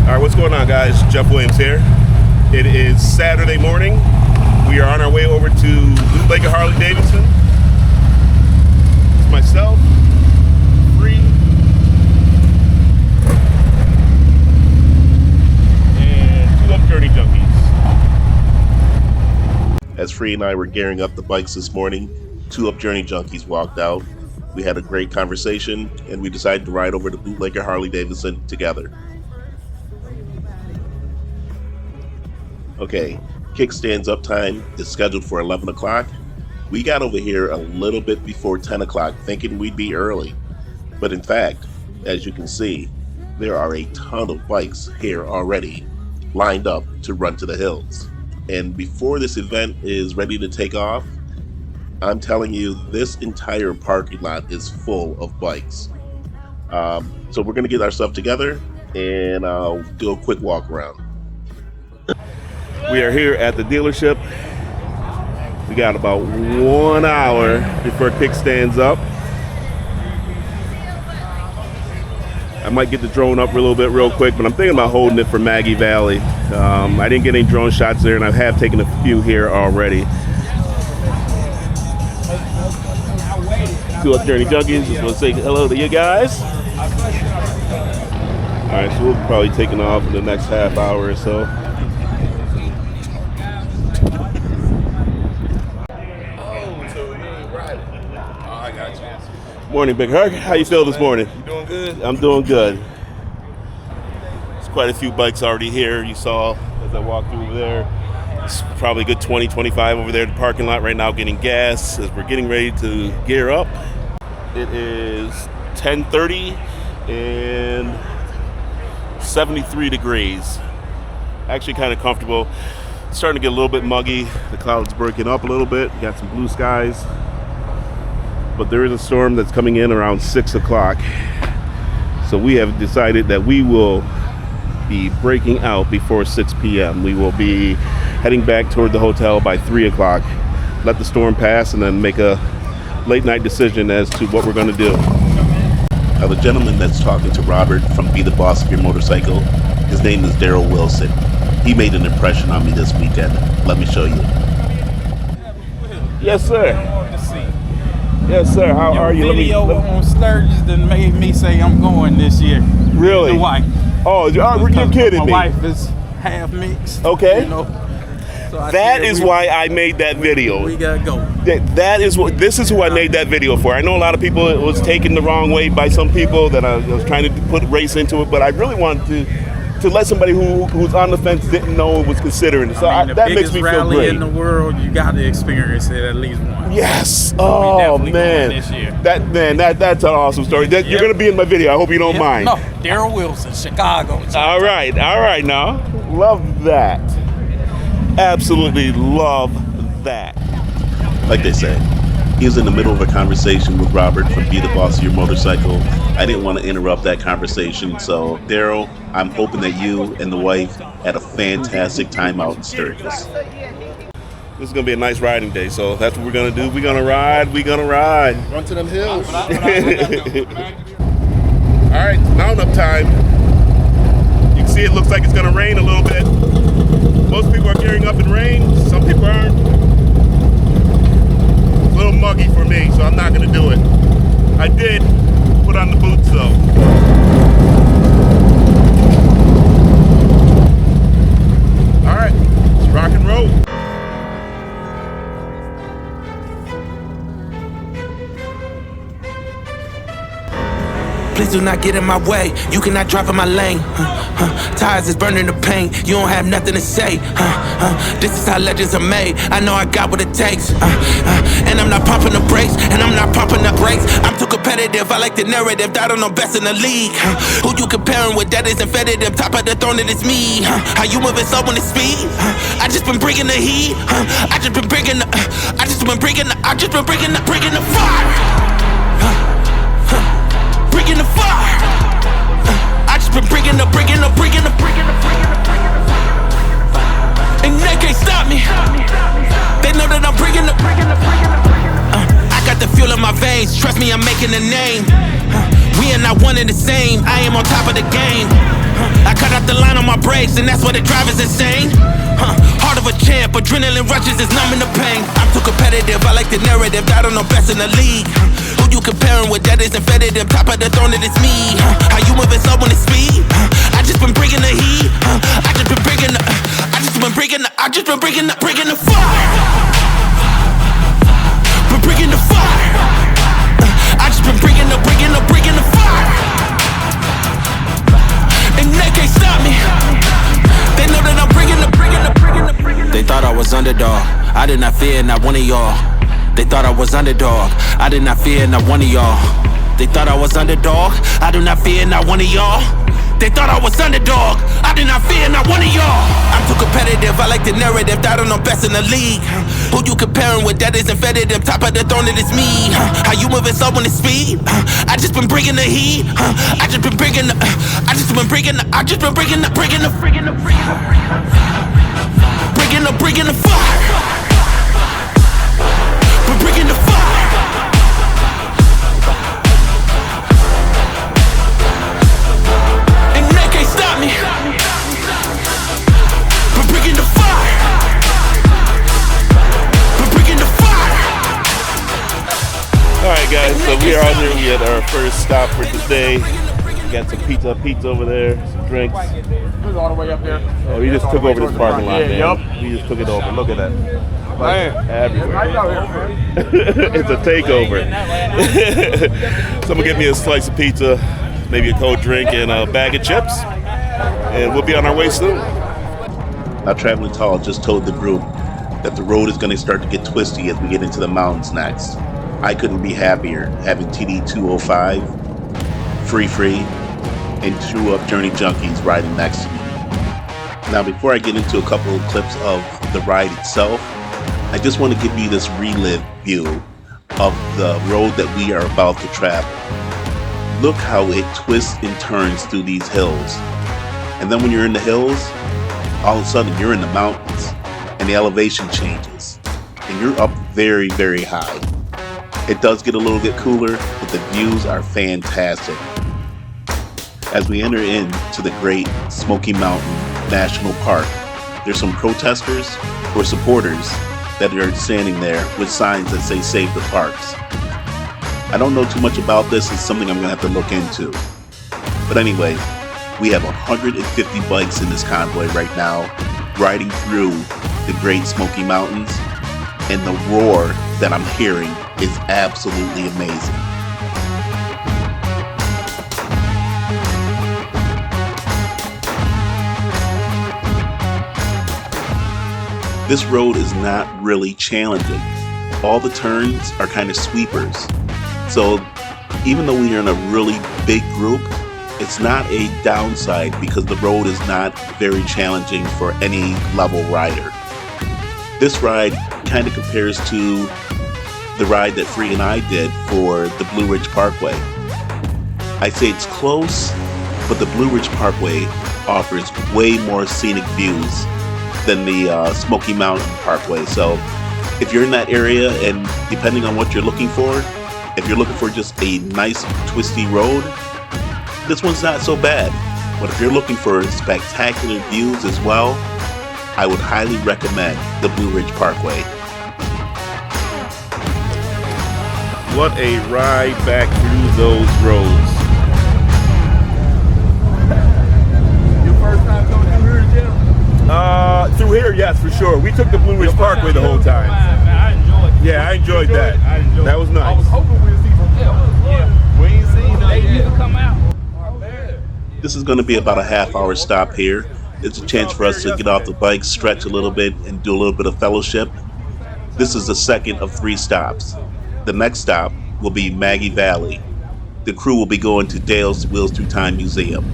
All right, what's going on, guys? Jeff Williams here. It is Saturday morning. We are on our way over to Bootlegger Harley Davidson. It's myself, Free, and 2 Up Journey Junkies. As Free and I were gearing up the bikes this morning, 2 Up Journey Junkies walked out. We had a great conversation, and we decided to ride over to Bootlegger Harley Davidson together. Okay, kickstands up time is scheduled for 11 o'clock. We got over here a little bit before 10 o'clock thinking we'd be early. But in fact, as you can see, there are a ton of bikes here already lined up to run to the hills. And before this event is ready to take off, I'm telling you, this entire parking lot is full of bikes. So we're gonna get our stuff together and I'll do a quick walk around. We are here at the dealership. We got about 1 hour before kickstands up. I might get the drone up a little bit real quick, but I'm thinking about holding it for Maggie Valley. I didn't get any drone shots there, and I have taken a few here already. 2 Up Journey Junkies, just want to say hello to you guys. All right, so we'll be probably taking off in the next half hour or so. Morning, Big Herc. How you feel this morning? You doing good? I'm doing good. There's quite a few bikes already here. You saw as I walked through there. It's probably a good 20, 25 over there in the parking lot right now getting gas as we're getting ready to gear up. It is 10:30 and 73 degrees. Actually kind of comfortable. It's starting to get a little bit muggy. The clouds breaking up a little bit. Got some blue skies. But there is a storm that's coming in around 6 o'clock. So we have decided that we will be breaking out before 6 p.m. We will be heading back toward the hotel by 3 o'clock. Let the storm pass and then make a late night decision as to what we're going to do. Now the gentleman that's talking to Robert from Be the Boss of Your Motorcycle, his name is Daryl Wilson. He made an impression on me this weekend. Let me show you. Yes, sir. Yes, sir. How are you? Video on Sturgis that made me say I'm going this year. Really? The wife. Oh, you're kidding me. My wife is half mixed. Okay. You know, so that is why I made that video. We gotta go. This is who I made that video for. I know a lot of people, it was taken the wrong way by some people that I was trying to put race into it, but I really wanted to let somebody who's on the fence didn't know it was considering it. So that makes me feel great. The biggest rally in the world, you got to experience it at least once. Yes. Oh man. This year. That's an awesome story. You're gonna be in my video. I hope you don't mind. No, Daryl Wilson, Chicago. All right now. Love that. Absolutely love that. Like they say, he was in the middle of a conversation with Robert from Be the Boss of Your Motorcycle. I didn't want to interrupt that conversation, so Daryl, I'm hoping that you and the wife had a fantastic time out in Sturgis. This is going to be a nice riding day, so that's what we're going to do. We're going to ride. Run to them hills. All right, mount up time. You can see it looks like it's going to rain a little bit. Most people are gearing up in rain. Some people aren't. It's a little muggy for me, so I'm not going to do it. I did put on the boots, though. All right, let's rock and roll. Please do not get in my way. You cannot drive in my lane. Tires is burning the paint. You don't have nothing to say. This is how legends are made. I know I got what it takes. And I'm not pumping the brakes. And I'm not pumping the brakes. I'm too competitive. I like the narrative that I'm the best in the league. Who you comparing with? That isn't competitive. Top of the throne, it is me. How you moving slow when it's speed? I just been bringing the heat. I just been bringing the fire. Bringing the fire. I just been bringing the. And they can't stop me. They know that I'm bringing the. I got the fuel in my veins. Trust me, I'm making a name. We are not one and the same. I am on top of the game. I cut out the line on brakes, and that's why the driver's insane. Heart of a champ, adrenaline rushes is numbing the pain. I'm too competitive, I like the narrative, I don't know best in the league. Who you comparing with, that isn't competitive, top of the throne, it is me. How you moving slow when it's speed? I just been bringing the heat. I just been bringing the fire. Been bringing the fire. I just been bringing the fire. And they can't stop me. They know that I'm bringing the. They thought I was underdog. I did not fear not one of y'all. They thought I was underdog. I did not fear not one of y'all. They thought I was underdog. I do not fear not one of y'all. They thought I was underdog. I did not fear not one of y'all. I'm too competitive, I like the narrative, I don't know best in the league. Who you comparing with, that isn't competitive, top of the throne, it is me. How you moving slow when it's speed? I just been bringing the heat. I just been bringing the fire. We're bringing the fire. And they can't stop me. We're bringing the fire. We're bringing the fire. Alright guys, so we are out here. We had our first stop for today. We got some pizza over there, some drinks. All the way up there. Oh, he just took over this parking lot, man. Yup. He just took it over. Look at that. Man. Everywhere. It's a takeover. So I'm gonna get me a slice of pizza, maybe a cold drink, and a bag of chips. And we'll be on our way soon. Our traveling tall just told the group that the road is going to start to get twisty as we get into the mountains next. I couldn't be happier having TD 205, Free, and two Up Journey Junkies riding next to me. Now, before I get into a couple of clips of the ride itself, I just want to give you this relive view of the road that we are about to travel. Look how it twists and turns through these hills. And then when you're in the hills, all of a sudden you're in the mountains and the elevation changes and you're up very, very high. It does get a little bit cooler, but the views are fantastic. As we enter into the great Smoky Mountain National Park, there's some protesters or supporters that are standing there with signs that say "Save the Parks." I don't know too much about this. It's something I'm going to have to look into. But anyway, we have 150 bikes in this convoy right now, riding through the Great Smoky Mountains, and the roar that I'm hearing is absolutely amazing. This road is not really challenging. All the turns are kind of sweepers. So even though we are in a really big group, it's not a downside because the road is not very challenging for any level rider. This ride kind of compares to the ride that Free and I did for the Blue Ridge Parkway. I say it's close, but the Blue Ridge Parkway offers way more scenic views than the Smoky Mountain Parkway. So if you're in that area, and depending on what you're looking for, if you're looking for just a nice twisty road, this one's not so bad. But if you're looking for spectacular views as well, I would highly recommend the Blue Ridge Parkway. What a ride back through those roads. Your first time coming through here, Jim? Through here, yes, for sure. We took the Blue Ridge Parkway the whole time. Man, I enjoyed it. Yeah, I enjoyed that. That was I nice. was hoping we'd see from here. Yeah. We ain't seen that yet. Come out. This is going to be about a half-hour stop here. It's a chance for us to get off the bike, stretch a little bit, and do a little bit of fellowship. This is the second of 3 stops. The next stop will be Maggie Valley. The crew will be going to Dale's Wheels Through Time Museum.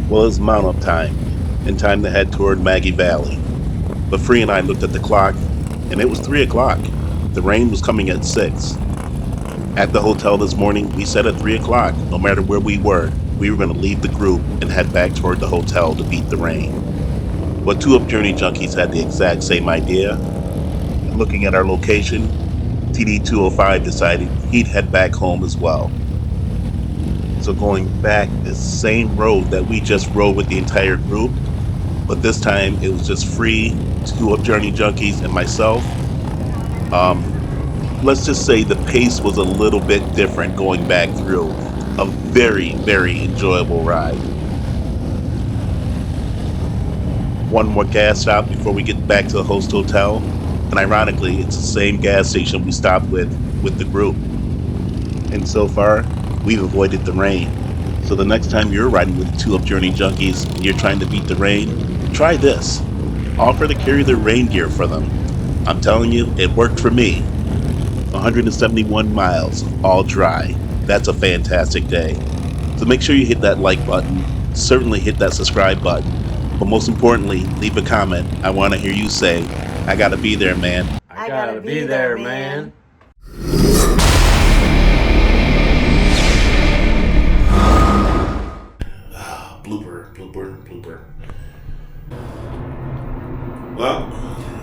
Well, it's mount-up time, and time to head toward Maggie Valley. But Free and I looked at the clock, and it was 3 o'clock. The rain was coming at 6. At the hotel this morning, we said at 3 o'clock, no matter where we were going to leave the group and head back toward the hotel to beat the rain. But 2 Up Journey Junkies had the exact same idea. Looking at our location, TD 205 decided he'd head back home as well. So So going back the same road that we just rode with the entire group, but this time it was just free, two Journey Junkies and myself. Let's just say the pace was a little bit different going back through. A very, very enjoyable ride. One more gas stop before we get back to the host hotel, and ironically, it's the same gas station we stopped with the group. And so far, we've avoided the rain. So the next time you're riding with two Journey Junkies and you're trying to beat the rain, try this. Offer to carry their rain gear for them. I'm telling you, it worked for me. 171 miles, all dry. That's a fantastic day. So make sure you hit that like button. Certainly hit that subscribe button. But most importantly, leave a comment. I want to hear you say, I gotta be there, man. I gotta be there, man. Blooper. Well,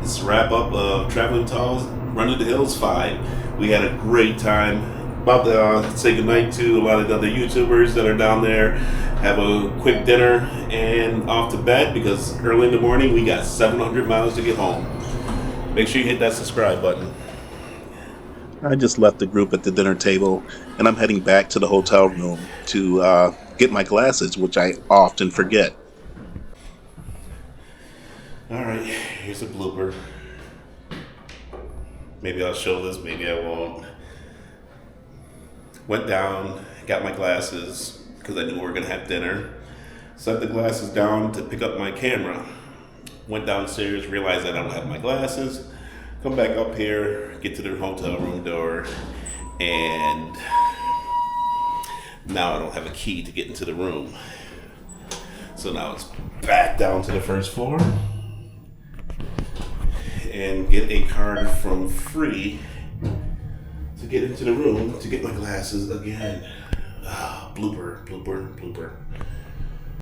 this is a wrap up of Traveling Tall's Running the Hills 5. We had a great time. About to say goodnight to a lot of the other YouTubers that are down there. Have a quick dinner and off to bed because early in the morning we got 700 miles to get home. Make sure you hit that subscribe button. I just left the group at the dinner table and I'm heading back to the hotel room to get my glasses, which I often forget. Alright, here's a blooper. Maybe I'll show this, maybe I won't. Went down, got my glasses because I knew we were going to have dinner. Set the glasses down to pick up my camera. Went downstairs, realized I don't have my glasses. Come back up here, get to the hotel room door, and now I don't have a key to get into the room. So now it's back down to the first floor and get a card from Free to get into the room to get my glasses again. Blooper.